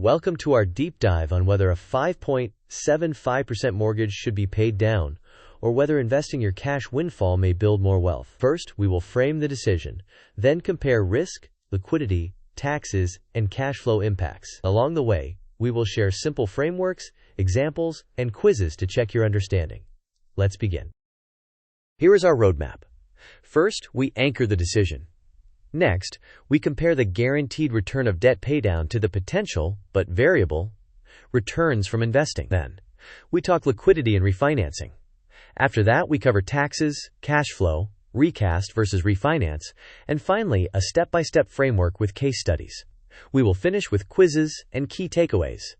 Welcome to our deep dive on whether a 5.75% mortgage should be paid down or whether investing your cash windfall may build more wealth. First, we will frame the decision, then compare risk, liquidity, taxes, and cash flow impacts. Along the way, we will share simple frameworks, examples, and quizzes to check your understanding. Let's begin. Here is our roadmap. First, we anchor the decision. Next, we compare the guaranteed return of debt paydown to the potential, but variable, returns from investing. Then, we talk liquidity and refinancing. After that, we cover taxes, cash flow, recast versus refinance, and finally, a step-by-step framework with case studies. We will finish with quizzes and key takeaways.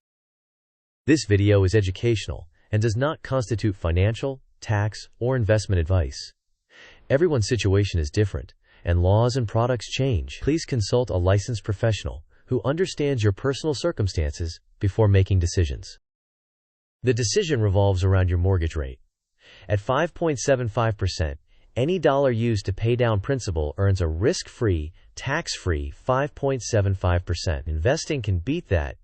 This video is educational and does not constitute financial, tax, or investment advice. Everyone's situation is different, and laws and products change. Please consult a licensed professional who understands your personal circumstances before making decisions. The decision revolves around your mortgage rate. At 5.75%, any dollar used to pay down principal earns a risk-free, tax-free 5.75%. Investing can beat that,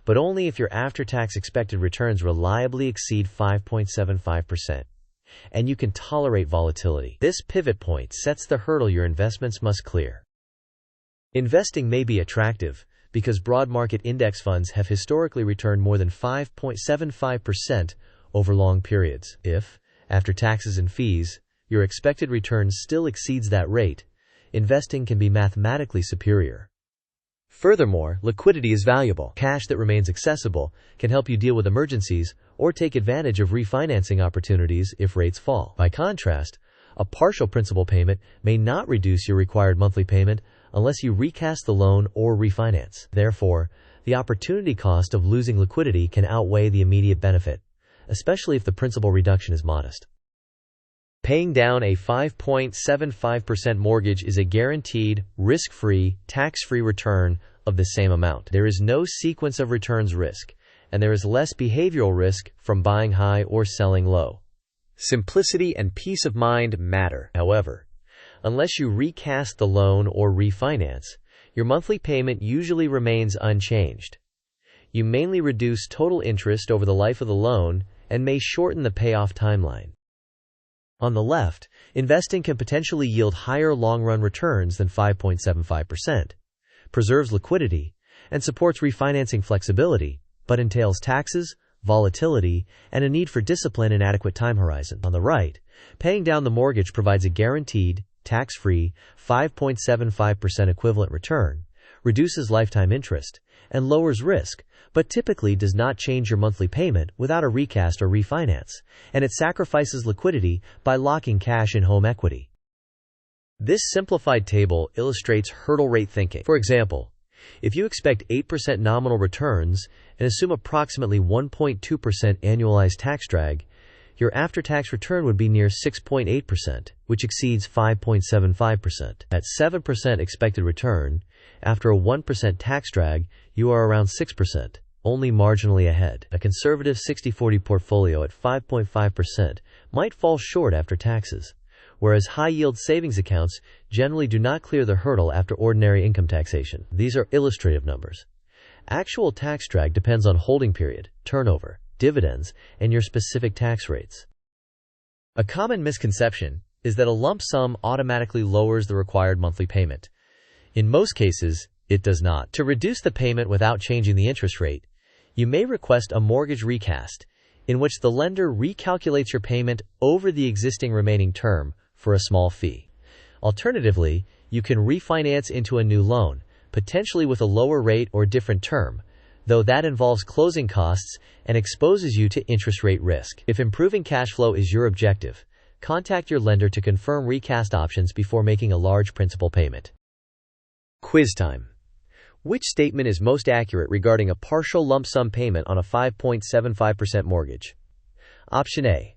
but only if your after-tax expected returns reliably exceed 5.75%. And you can tolerate volatility. This pivot point sets the hurdle your investments must clear. Investing may be attractive because broad market index funds have historically returned more than 5.75% over long periods. If, after taxes and fees, your expected return still exceeds that rate, investing can be mathematically superior. Furthermore, liquidity is valuable. Cash that remains accessible can help you deal with emergencies or take advantage of refinancing opportunities if rates fall. By contrast, a partial principal payment may not reduce your required monthly payment unless you recast the loan or refinance. Therefore, the opportunity cost of losing liquidity can outweigh the immediate benefit, especially if the principal reduction is modest. Paying down a 5.75% mortgage is a guaranteed, risk-free, tax-free return of the same amount. There is no sequence of returns risk, and there is less behavioral risk from buying high or selling low. Simplicity and peace of mind matter. However, unless you recast the loan or refinance, your monthly payment usually remains unchanged. You mainly reduce total interest over the life of the loan and may shorten the payoff timeline. On the left, investing can potentially yield higher long-run returns than 5.75%, preserves liquidity, and supports refinancing flexibility, but entails taxes, volatility, and a need for discipline and adequate time horizon. On the right, paying down the mortgage provides a guaranteed, tax-free 5.75% equivalent return, reduces lifetime interest, and lowers risk, but typically does not change your monthly payment without a recast or refinance, and it sacrifices liquidity by locking cash in home equity. This simplified table illustrates hurdle rate thinking. For example, if you expect 8% nominal returns and assume approximately 1.2% annualized tax drag, your after-tax return would be near 6.8%, which exceeds 5.75%. At 7% expected return, after a 1% tax drag, you are around 6%, only marginally ahead. A conservative 60-40 portfolio at 5.5% might fall short after taxes, whereas high-yield savings accounts generally do not clear the hurdle after ordinary income taxation. These are illustrative numbers. Actual tax drag depends on holding period, turnover, dividends, and your specific tax rates. A common misconception is that a lump sum automatically lowers the required monthly payment. In most cases, it does not. To reduce the payment without changing the interest rate, you may request a mortgage recast, in which the lender recalculates your payment over the existing remaining term for a small fee. Alternatively, you can refinance into a new loan, potentially with a lower rate or different term, though that involves closing costs and exposes you to interest rate risk. If improving cash flow is your objective, contact your lender to confirm recast options before making a large principal payment. Quiz time. Which statement is most accurate regarding a partial lump sum payment on a 5.75% mortgage? Option A.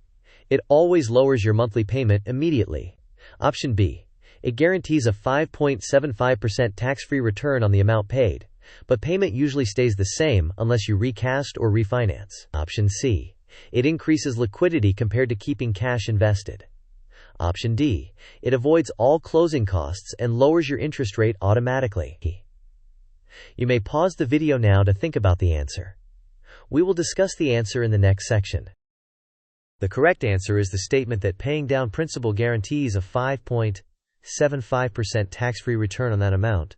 It always lowers your monthly payment immediately. Option B. It guarantees a 5.75% tax-free return on the amount paid, but payment usually stays the same unless you recast or refinance. Option C. It increases liquidity compared to keeping cash invested. Option D. It avoids all closing costs and lowers your interest rate automatically. You may pause the video now to think about the answer. We will discuss the answer in the next section. The correct answer is the statement that paying down principal guarantees a 5.75% tax-free return on that amount,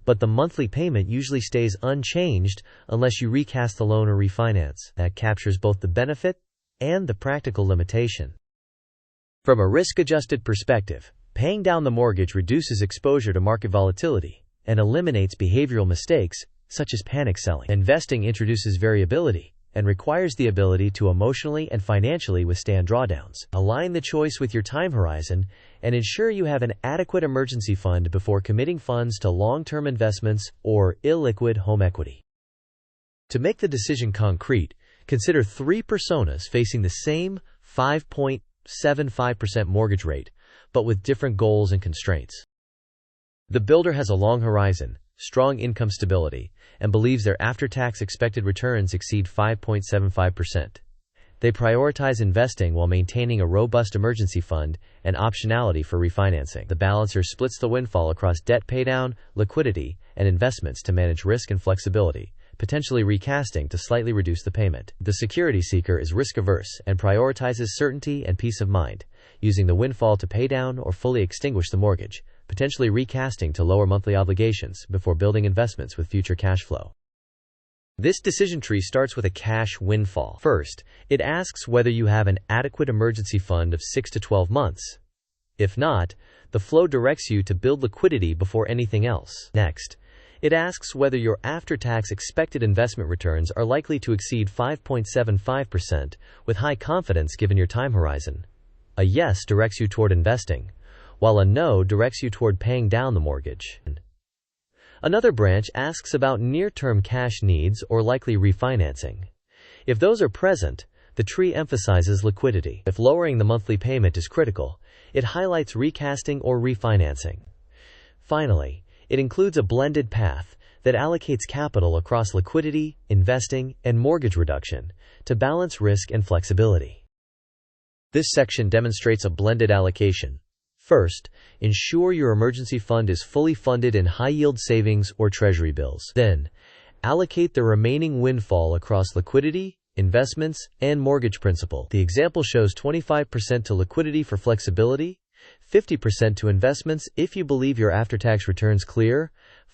but the monthly payment usually stays unchanged unless you recast the loan or refinance. That captures both the benefit and the practical limitation. From a risk-adjusted perspective, paying down the mortgage reduces exposure to market volatility and eliminates behavioral mistakes such as panic selling. Investing introduces variability and requires the ability to emotionally and financially withstand drawdowns. Align the choice with your time horizon and ensure you have an adequate emergency fund before committing funds to long-term investments or illiquid home equity. To make the decision concrete, consider three personas facing the same 5.75% mortgage rate, but with different goals and constraints. The builder has a long horizon, strong income stability, and believes their after-tax expected returns exceed 5.75%. They prioritize investing while maintaining a robust emergency fund and optionality for refinancing. The balancer splits the windfall across debt paydown, liquidity, and investments to manage risk and flexibility, potentially recasting to slightly reduce the payment. The security seeker is risk-averse and prioritizes certainty and peace of mind, using the windfall to pay down or fully extinguish the mortgage, potentially recasting to lower monthly obligations before building investments with future cash flow. This decision tree starts with a cash windfall. First, it asks whether you have an adequate emergency fund of 6 to 12 months. If not, the flow directs you to build liquidity before anything else. Next, it asks whether your after-tax expected investment returns are likely to exceed 5.75% with high confidence given your time horizon. A yes directs you toward investing, while a no directs you toward paying down the mortgage. Another branch asks about near-term cash needs or likely refinancing. If those are present, the tree emphasizes liquidity. If lowering the monthly payment is critical, it highlights recasting or refinancing. Finally, it includes a blended path that allocates capital across liquidity, investing, and mortgage reduction to balance risk and flexibility. This section demonstrates a blended allocation. First, ensure your emergency fund is fully funded in high-yield savings or treasury bills. Then, allocate the remaining windfall across liquidity, investments, and mortgage principal. The example shows 25% to liquidity for flexibility, 50% to investments if you believe your after-tax returns clear,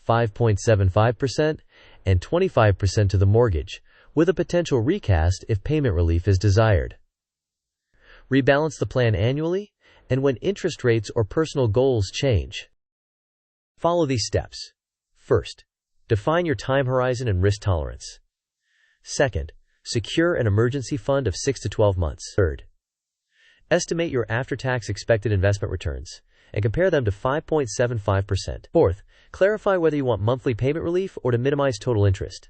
5.75%, and 25% to the mortgage, with a potential recast if payment relief is desired. Rebalance the plan annually and when interest rates or personal goals change. Follow these steps. First, define your time horizon and risk tolerance. Second, secure an emergency fund of 6 to 12 months. Third, estimate your after-tax expected investment returns and compare them to 5.75%. Fourth, clarify whether you want monthly payment relief or to minimize total interest.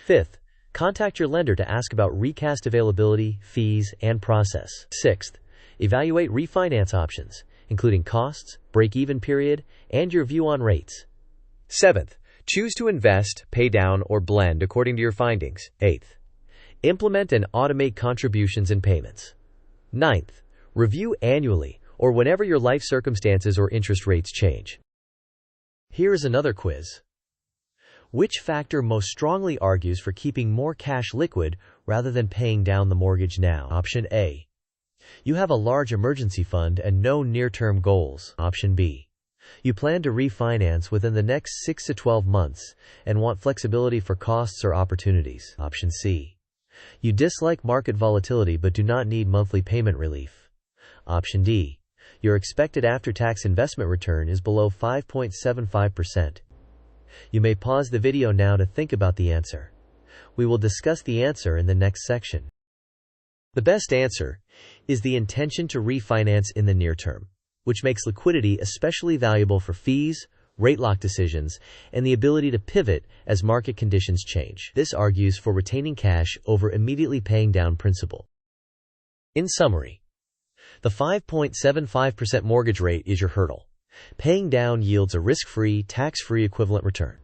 Fifth, contact your lender to ask about recast availability, fees, and process. Sixth, evaluate refinance options, including costs, break-even period, and your view on rates. Seventh, choose to invest, pay down, or blend according to your findings. Eighth, implement and automate contributions and payments. Ninth, review annually or whenever your life circumstances or interest rates change. Here is another quiz. Which factor most strongly argues for keeping more cash liquid rather than paying down the mortgage now? Option A. You have a large emergency fund and no near-term goals. Option B. You plan to refinance within the next 6 to 12 months and want flexibility for costs or opportunities. Option C. You dislike market volatility but do not need monthly payment relief. Option D. Your expected after-tax investment return is below 5.75%. You may pause the video now to think about the answer. We will discuss the answer in the next section. The best answer is the intention to refinance in the near term, which makes liquidity especially valuable for fees, rate lock decisions, and the ability to pivot as market conditions change. This argues for retaining cash over immediately paying down principal. In summary, the 5.75% mortgage rate is your hurdle. Paying down yields a risk-free, tax-free equivalent return.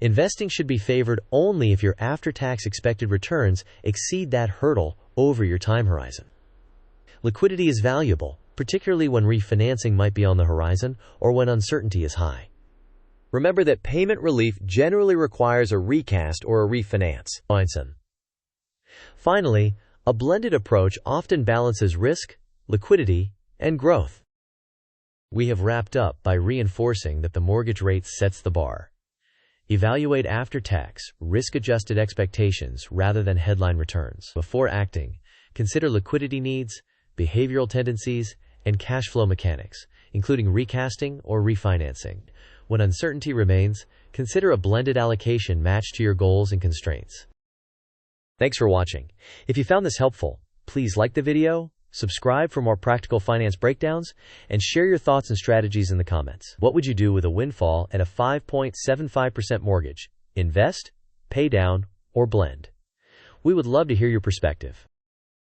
Investing should be favored only if your after-tax expected returns exceed that hurdle over your time horizon. Liquidity is valuable, particularly when refinancing might be on the horizon or when uncertainty is high. Remember that payment relief generally requires a recast or a refinance. Finally, a blended approach often balances risk, liquidity, and growth. We have wrapped up by reinforcing that the mortgage rate sets the bar. Evaluate after-tax, risk-adjusted expectations rather than headline returns. Before acting, consider liquidity needs, behavioral tendencies, and cash flow mechanics, including recasting or refinancing. When uncertainty remains, consider a blended allocation matched to your goals and constraints. Thanks for watching. If you found this helpful, please like the video, subscribe for more practical finance breakdowns, and share your thoughts and strategies in the comments. What would you do with a windfall at a 5.75% mortgage? Invest, pay down, or blend? We would love to hear your perspective.